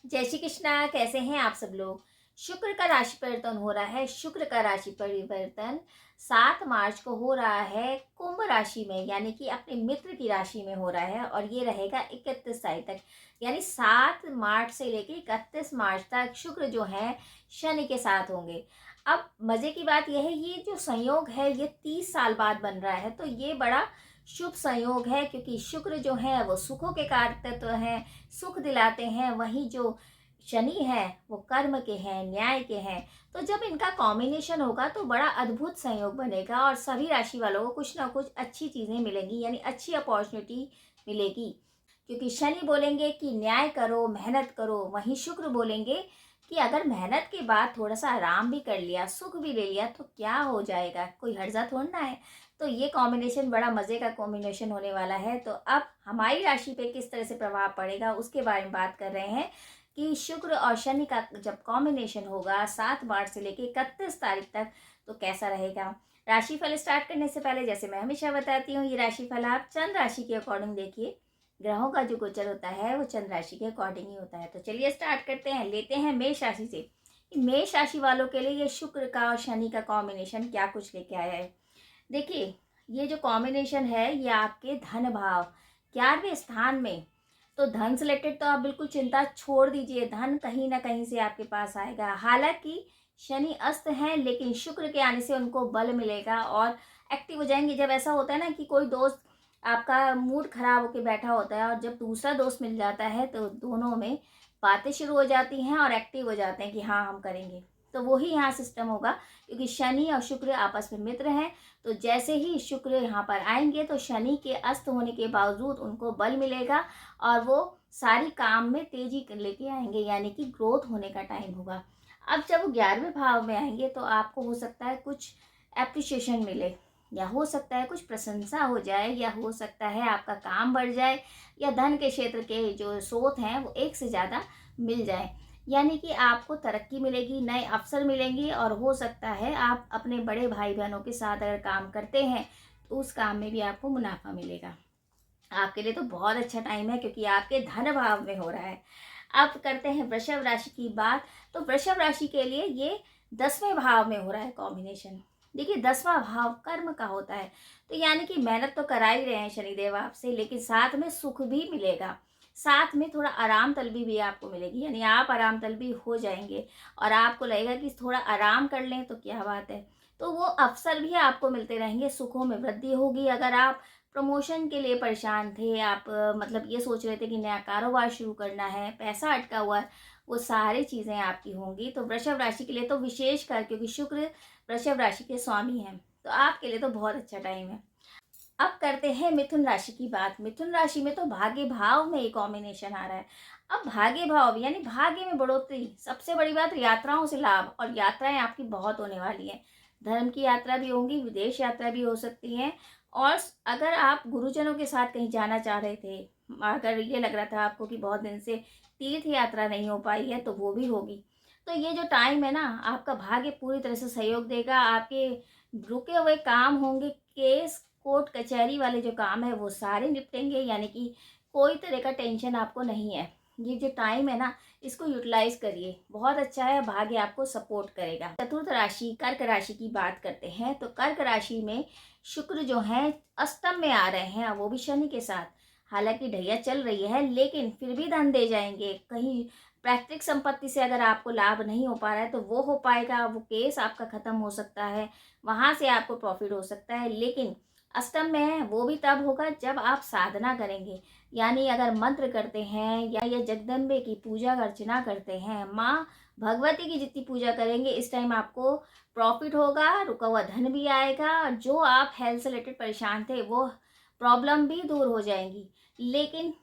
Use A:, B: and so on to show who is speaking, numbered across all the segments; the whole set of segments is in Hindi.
A: जय श्री कृष्णा। कैसे हैं आप सब लोग। शुक्र का राशि परिवर्तन हो रहा है। शुक्र का राशि परिवर्तन 7 मार्च को हो रहा है कुंभ राशि में, यानी कि अपने मित्र की राशि में हो रहा है और ये रहेगा 31 तारीख तक, यानी 7 मार्च से लेकर 31 मार्च तक शुक्र जो है शनि के साथ होंगे। अब मजे की बात यह है, ये जो संयोग है ये 30 साल बाद बन रहा है, तो ये बड़ा शुभ संयोग है, क्योंकि शुक्र जो है वो सुखों के कारक तत्व हैं, सुख दिलाते हैं। वहीं जो शनि है वो कर्म के हैं, न्याय के हैं। तो जब इनका कॉम्बिनेशन होगा तो बड़ा अद्भुत संयोग बनेगा और सभी राशि वालों को कुछ ना कुछ अच्छी चीजें मिलेंगी, यानी अच्छी अपॉर्चुनिटी मिलेगी। क्योंकि शनि बोलेंगे कि न्याय करो, मेहनत करो, वहीं शुक्र बोलेंगे कि अगर मेहनत के बाद थोड़ा सा आराम भी कर लिया, सुख भी ले लिया तो क्या हो जाएगा, कोई हर्जा थोड़ना है। तो ये कॉम्बिनेशन बड़ा मजे का कॉम्बिनेशन होने वाला है। तो अब हमारी राशि पे किस तरह से प्रभाव पड़ेगा उसके बारे में बात कर रहे हैं कि शुक्र और शनि का जब कॉम्बिनेशन होगा 7 मार्च से लेकर 31 तारीख तक, तो कैसा रहेगा। राशिफल स्टार्ट करने से पहले जैसे मैं हमेशा बताती हूँ, ये राशिफल आप चंद्र राशि के अकॉर्डिंग देखिए। ग्रहों का जो गोचर होता है वो चंद्र राशि के अकॉर्डिंग ही होता है। तो चलिए स्टार्ट करते हैं। लेते हैं मेष राशि से। मेष राशि वालों के लिए ये शुक्र का और शनि का कॉम्बिनेशन क्या कुछ लेके आया है। देखिए, ये जो कॉम्बिनेशन है ये आपके धन भाव 11वें स्थान में। तो धन से रिलेटेड तो आप बिल्कुल चिंता छोड़ दीजिए, धन कहीं ना कहीं से आपके पास आएगा। हालांकि शनि अस्त हैं, लेकिन शुक्र के आने से उनको बल मिलेगा और एक्टिव हो जाएंगे। जब ऐसा होता है ना कि कोई दोस्त आपका मूड खराब होकर बैठा होता है और जब दूसरा दोस्त मिल जाता है तो दोनों में बातें शुरू हो जाती हैं और एक्टिव हो जाते हैं कि हाँ हम करेंगे। तो वही यहाँ सिस्टम होगा, क्योंकि शनि और शुक्र आपस में मित्र हैं। तो जैसे ही शुक्र यहाँ पर आएंगे तो शनि के अस्त होने के बावजूद उनको बल मिलेगा और वो सारी काम में तेजी लेके आएंगे, यानी कि ग्रोथ होने का टाइम होगा। अब जब वो 11वें भाव में आएंगे तो आपको हो सकता है कुछ एप्रिशिएशन मिले, या हो सकता है कुछ प्रशंसा हो जाए, या हो सकता है आपका काम बढ़ जाए, या धन के क्षेत्र के जो स्रोत हैं वो एक से ज़्यादा मिल जाए। यानी कि आपको तरक्की मिलेगी, नए अवसर मिलेंगे और हो सकता है आप अपने बड़े भाई बहनों के साथ अगर काम करते हैं तो उस काम में भी आपको मुनाफा मिलेगा। आपके लिए तो बहुत अच्छा टाइम है, क्योंकि आपके धन भाव में हो रहा है। अब करते हैं वृषभ राशि की बात। तो वृषभ राशि के लिए ये 10वें भाव में हो रहा है कॉम्बिनेशन। देखिए, 10वां भाव कर्म का होता है, तो यानी कि मेहनत तो करा ही रहे हैं शनिदेव आपसे, लेकिन साथ में सुख भी मिलेगा, साथ में थोड़ा आराम तलबी भी आपको मिलेगी, यानी आप आराम तलबी हो जाएंगे और आपको लगेगा कि थोड़ा आराम कर लें तो क्या बात है। तो वो अवसर भी आपको मिलते रहेंगे, सुखों में वृद्धि होगी। अगर आप प्रमोशन के लिए परेशान थे, आप मतलब ये सोच रहे थे कि नया कारोबार शुरू करना है, पैसा अटका हुआ है, वो सारी चीज़ें आपकी होंगी। तो वृषभ राशि के लिए तो विशेष कर, क्योंकि शुक्र वृषभ राशि के स्वामी हैं, तो आपके लिए तो बहुत अच्छा टाइम है। अब करते हैं मिथुन राशि की बात। मिथुन राशि में तो भाग्य भाव में एक कॉम्बिनेशन आ रहा है। अब भाग्य भाव यानी भाग्य में बढ़ोतरी, सबसे बड़ी बात यात्राओं से लाभ, और यात्राएं आपकी बहुत होने वाली हैं। धर्म की यात्रा भी होंगी, विदेश यात्रा भी हो सकती है। और अगर आप गुरुजनों के साथ कहीं जाना चाह रहे थे, अगर ये लग रहा था आपको कि बहुत दिन से तीर्थ यात्रा नहीं हो पाई है, तो वो भी होगी। तो ये जो टाइम है ना, आपका भाग्य पूरी तरह से सहयोग देगा। आपके रुके हुए काम होंगे, केस कोर्ट कचहरी वाले जो काम है वो सारे निपटेंगे, यानी कि कोई तरह का टेंशन आपको नहीं है। ये जो टाइम है ना, इसको यूटिलाइज करिए, बहुत अच्छा है, भाग्य आपको सपोर्ट करेगा। चतुर्थ राशि कर्क राशि की बात करते हैं। तो कर्क राशि में शुक्र जो है अष्टम में आ रहे हैं, वो भी शनि के साथ। हालांकि ढैया चल रही है, लेकिन फिर भी धन दे जाएंगे। कहीं पैतृक संपत्ति से अगर आपको लाभ नहीं हो पा रहा है तो वो हो पाएगा, वो केस आपका खत्म हो सकता है, वहां से आपको प्रॉफिट हो सकता है। लेकिन अष्टम में है वो भी तब होगा जब आप साधना करेंगे, यानी अगर मंत्र करते हैं या ये जगदम्बे की पूजा अर्चना करते हैं, माँ भगवती की जितनी पूजा करेंगे, इस टाइम आपको प्रॉफिट होगा, रुका हुआ धन भी आएगा। जो आप हेल्थ से रिलेटेड परेशान थे वो प्रॉब्लम भी दूर हो जाएंगी। लेकिन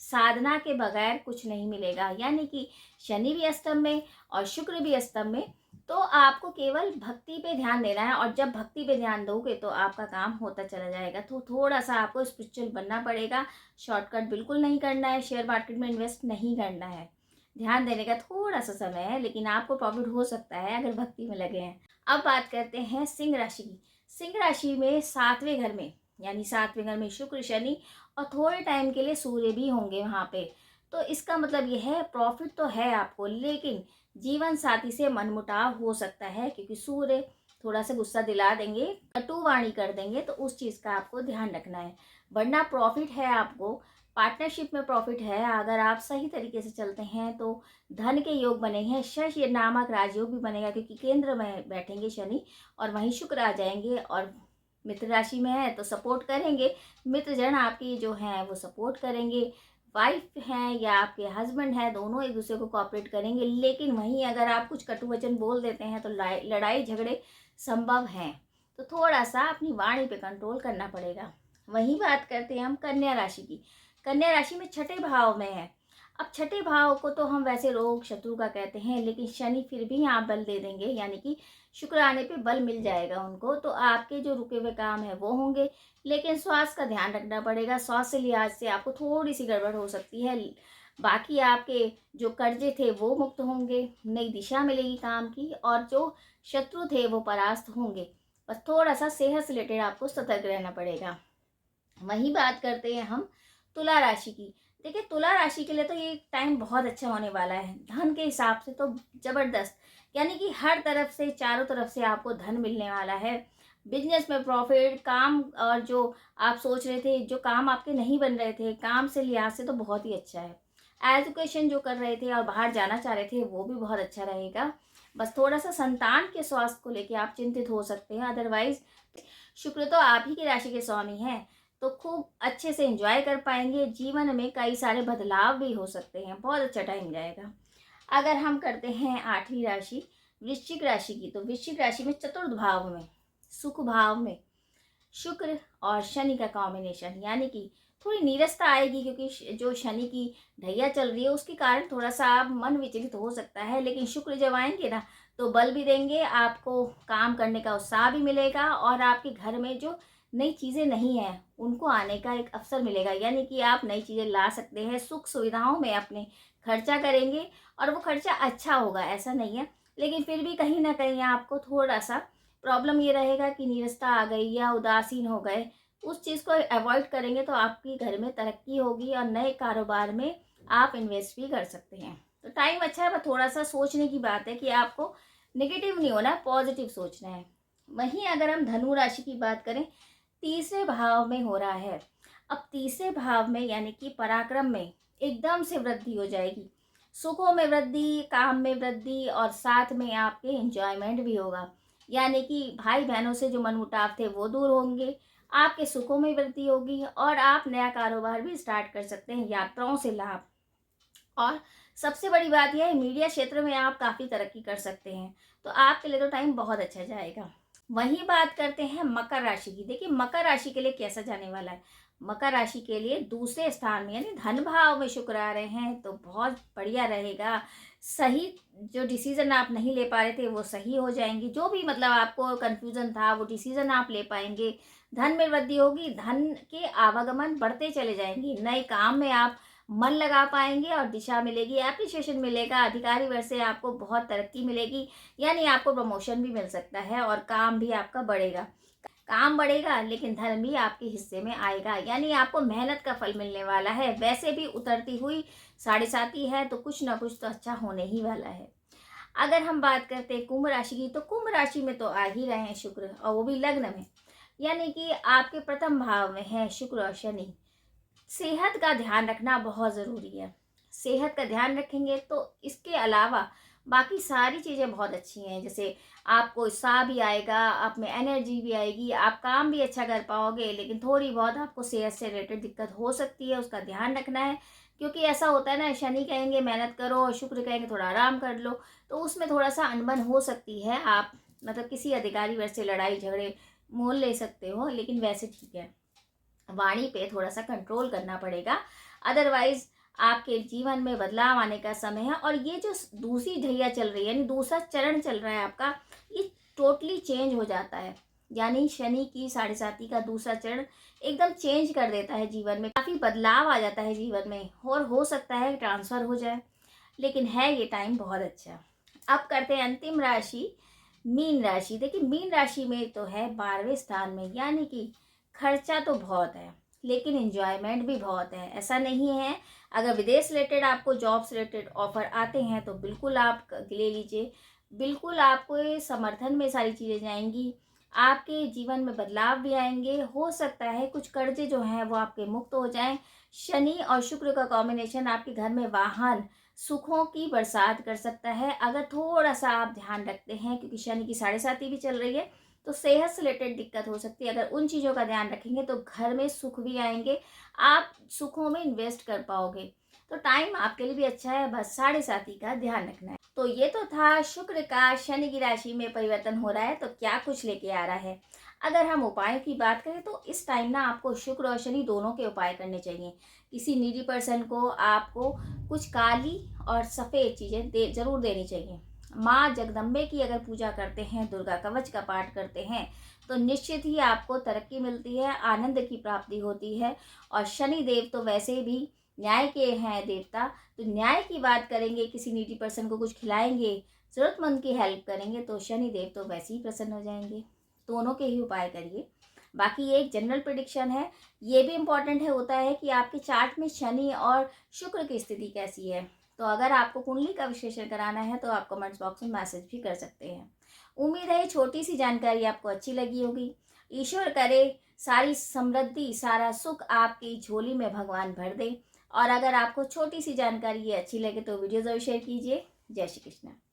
A: साधना के बगैर कुछ नहीं मिलेगा, यानी कि शनि भी अष्टम में और शुक्र भी अष्टम में। तो आपको केवल भक्ति पे ध्यान देना है, और जब भक्ति पे ध्यान दोगे तो आपका काम होता चला जाएगा। तो थोड़ा सा आपको स्पिरिचुअल बनना पड़ेगा, शॉर्टकट बिल्कुल नहीं करना है, शेयर मार्केट में इन्वेस्ट नहीं करना है। ध्यान देने का थोड़ा सा समय है, लेकिन आपको प्रॉफिट हो सकता है अगर भक्ति में लगे हैं। अब बात करते हैं सिंह राशि की। सिंह राशि में 7वें घर में, यानी 7वें घर में शुक्र शनि और थोड़े टाइम के लिए सूर्य भी होंगे वहाँ पे। तो इसका मतलब ये है प्रॉफिट तो है आपको, लेकिन जीवन साथी से मनमुटाव हो सकता है, क्योंकि सूर्य थोड़ा सा गुस्सा दिला देंगे, कटुवाणी कर देंगे, तो उस चीज़ का आपको ध्यान रखना है। वरना प्रॉफिट है आपको, पार्टनरशिप में प्रॉफिट है। अगर आप सही तरीके से चलते हैं तो धन के योग बने हैं, शश नामक राजयोग भी बनेगा, क्योंकि केंद्र में बैठेंगे शनि और वहीं शुक्र आ जाएंगे, और मित्र राशि में है तो सपोर्ट करेंगे। मित्रजन आपकी जो हैं वो सपोर्ट करेंगे, वाइफ हैं या आपके हस्बैंड हैं, दोनों एक दूसरे को कोऑपरेट करेंगे। लेकिन वहीं अगर आप कुछ कटु वचन बोल देते हैं तो लड़ाई झगड़े संभव हैं, तो थोड़ा सा अपनी वाणी पे कंट्रोल करना पड़ेगा। वहीं बात करते हैं हम कन्या राशि की। कन्या राशि में छठे भाव में है। अब छठे भाव को तो हम वैसे रोग शत्रु का कहते हैं, लेकिन शनि फिर भी यहाँ बल दे देंगे, यानी कि शुक्र आने पे बल मिल जाएगा उनको, तो आपके जो रुके हुए काम है वो होंगे। लेकिन स्वास्थ्य का ध्यान रखना पड़ेगा, स्वास्थ्य लिहाज से आपको थोड़ी सी गड़बड़ हो सकती है। बाकी आपके जो कर्जे थे वो मुक्त होंगे, नई दिशा मिलेगी काम की, और जो शत्रु थे वो परास्त होंगे। बस थोड़ा सा सेहत से रिलेटेड आपको सतर्क रहना पड़ेगा। वही बात करते हैं हम तुला राशि की। देखिए, तुला राशि के लिए तो ये टाइम बहुत अच्छा होने वाला है, धन के हिसाब से तो जबरदस्त, यानी कि हर तरफ से, चारों तरफ से आपको धन मिलने वाला है। बिजनेस में प्रॉफिट, काम, और जो आप सोच रहे थे, जो काम आपके नहीं बन रहे थे, काम से लिहाज से तो बहुत ही अच्छा है। एजुकेशन जो कर रहे थे और बाहर जाना चाह रहे थे वो भी बहुत अच्छा रहेगा। बस थोड़ा सा संतान के स्वास्थ्य को लेके आप चिंतित हो सकते हैं, अदरवाइज शुक्र तो आप ही की राशि के स्वामी हैं, तो खूब अच्छे से एंजॉय कर पाएंगे। जीवन में कई सारे बदलाव भी हो सकते हैं, बहुत अच्छा टाइम जाएगा। अगर हम करते हैं आठवीं राशि वृश्चिक राशि की, तो वृश्चिक राशि में चतुर्थ भाव में, सुख भाव में शुक्र और शनि का कॉम्बिनेशन, यानी कि थोड़ी नीरसता आएगी, क्योंकि जो शनि की ढैया चल रही है उसके कारण थोड़ा सा आप मन विचलित हो सकता है। लेकिन शुक्र जब आएंगे ना तो बल भी देंगे आपको, काम करने का उत्साह भी मिलेगा, और आपके घर में जो नई चीज़ें नहीं हैं उनको आने का एक अवसर मिलेगा, यानी कि आप नई चीज़ें ला सकते हैं। सुख सुविधाओं में अपने खर्चा करेंगे, और वो खर्चा अच्छा होगा, ऐसा नहीं है, लेकिन फिर भी कहीं ना कहीं आपको थोड़ा सा प्रॉब्लम ये रहेगा कि नीरसता आ गई या उदासीन हो गए। उस चीज़ को अवॉइड करेंगे तो आपकी घर में तरक्की होगी, और नए कारोबार में आप इन्वेस्ट भी कर सकते हैं। तो टाइम अच्छा है, पर थोड़ा सा सोचने की बात है कि आपको नेगेटिव नहीं होना, पॉजिटिव सोचना है। वहीं अगर हम धनु राशि की बात करें, तीसरे भाव में हो रहा है। अब तीसरे भाव में यानी कि पराक्रम में एकदम से वृद्धि हो जाएगी, सुखों में वृद्धि, काम में वृद्धि, और साथ में आपके एंजॉयमेंट भी होगा, यानी कि भाई बहनों से जो मनमुटाव थे वो दूर होंगे, आपके सुखों में वृद्धि होगी, और आप नया कारोबार भी स्टार्ट कर सकते हैं, यात्राओं से लाभ। और सबसे बड़ी बात यह है, मीडिया क्षेत्र में आप काफ़ी तरक्की कर सकते हैं, तो आपके लिए तो टाइम बहुत अच्छा जाएगा। वही बात करते हैं मकर राशि की। देखिए, मकर राशि के लिए कैसा जाने वाला है। मकर राशि के लिए दूसरे स्थान में यानी धन भाव में शुक्र आ रहे हैं, तो बहुत बढ़िया रहेगा। सही जो डिसीजन आप नहीं ले पा रहे थे वो सही हो जाएंगी, जो भी मतलब आपको कंफ्यूजन था वो डिसीजन आप ले पाएंगे। धन में वृद्धि होगी, धन के आवागमन बढ़ते चले जाएंगे, नए काम में आप मन लगा पाएंगे और दिशा मिलेगी, एप्रिशिएशन मिलेगा, अधिकारी वर्ग से आपको बहुत तरक्की मिलेगी, यानी आपको प्रमोशन भी मिल सकता है, और काम भी आपका बढ़ेगा। काम बढ़ेगा लेकिन धन भी आपके हिस्से में आएगा, यानी आपको मेहनत का फल मिलने वाला है। वैसे भी उतरती हुई साढ़े साती है, तो कुछ ना कुछ तो अच्छा होने ही वाला है। अगर हम बात करते हैं कुंभ राशि की, तो कुंभ राशि में तो आ ही रहे हैं शुक्र, और वो भी लग्न में, यानी कि आपके प्रथम भाव में है शुक्र और शनि। सेहत का ध्यान रखना बहुत ज़रूरी है। सेहत का ध्यान रखेंगे तो इसके अलावा बाकी सारी चीज़ें बहुत अच्छी हैं, जैसे आपको उत्साह भी आएगा, आप में एनर्जी भी आएगी, आप काम भी अच्छा कर पाओगे। लेकिन थोड़ी बहुत आपको सेहत से रिलेटेड दिक्कत हो सकती है, उसका ध्यान रखना है, क्योंकि ऐसा होता है ना, शनि कहेंगे मेहनत करो और शुक्र कहेंगे थोड़ा आराम कर लो, तो उसमें थोड़ा सा अनबन हो सकती है। आप मतलब किसी अधिकारी वर्ग से लड़ाई झगड़े मोल ले सकते हो, लेकिन वैसे ठीक है, वाणी पे थोड़ा सा कंट्रोल करना पड़ेगा, अदरवाइज आपके जीवन में बदलाव आने का समय है। और ये जो दूसरी ढैया चल रही है, यानी दूसरा चरण चल रहा है आपका, ये टोटली चेंज हो जाता है, यानी शनि की साढ़े साती का दूसरा चरण एकदम चेंज कर देता है, जीवन में काफ़ी बदलाव आ जाता है जीवन में, और हो सकता है ट्रांसफ़र हो जाए, लेकिन है ये टाइम बहुत अच्छा। अब करते हैं अंतिम राशि मीन राशि। देखिए, मीन राशि में तो है 12वें स्थान में, यानी कि खर्चा तो बहुत है, लेकिन एंजॉयमेंट भी बहुत है, ऐसा नहीं है। अगर विदेश रिलेटेड आपको जॉब से रिलेटेड ऑफर आते हैं तो बिल्कुल आप ले लीजिए। बिल्कुल आपको ये समर्थन में सारी चीज़ें जाएंगी, आपके जीवन में बदलाव भी आएंगे। हो सकता है कुछ कर्जे जो हैं वो आपके मुक्त हो जाएं। शनि और शुक्र का कॉम्बिनेशन आपके घर में वाहन सुखों की बरसात कर सकता है, अगर थोड़ा सा आप ध्यान रखते हैं, क्योंकि शनि की 7.5 भी चल रही है, तो सेहत से रिलेटेड दिक्कत हो सकती है। अगर उन चीज़ों का ध्यान रखेंगे तो घर में सुख भी आएंगे, आप सुखों में इन्वेस्ट कर पाओगे। तो टाइम आपके लिए भी अच्छा है, बस 7.5 का ध्यान रखना है। तो ये तो था शुक्र का शनि की राशि में परिवर्तन हो रहा है तो क्या कुछ लेके आ रहा है। अगर हम उपाय की बात करें तो इस टाइम ना आपको शुक्र और शनि दोनों के उपाय करने चाहिए। किसी नीडी पर्सन को आपको कुछ काली और सफ़ेद चीज़ें जरूर देनी चाहिए। माँ जगदम्बे की अगर पूजा करते हैं, दुर्गा कवच का पाठ करते हैं, तो निश्चित ही आपको तरक्की मिलती है, आनंद की प्राप्ति होती है। और शनि देव तो वैसे भी न्याय के हैं देवता, तो न्याय की बात करेंगे, किसी नीडी पर्सन को कुछ खिलाएंगे, ज़रूरतमंद की हेल्प करेंगे, तो शनि देव तो वैसे ही प्रसन्न हो जाएंगे। दोनों के ही उपाय करिए। बाकी ये एक जनरल प्रिडिक्शन है, ये भी इम्पॉर्टेंट है होता है कि आपके चार्ट में शनि और शुक्र की स्थिति कैसी है। तो अगर आपको कुंडली का विश्लेषण कराना है तो आप कमेंट्स बॉक्स में मैसेज भी कर सकते हैं। उम्मीद है छोटी सी जानकारी आपको अच्छी लगी होगी। ईश्वर करे सारी समृद्धि, सारा सुख आपकी झोली में भगवान भर दे। और अगर आपको छोटी सी जानकारी ये अच्छी लगे तो वीडियो जरूर शेयर कीजिए। जय श्री कृष्ण।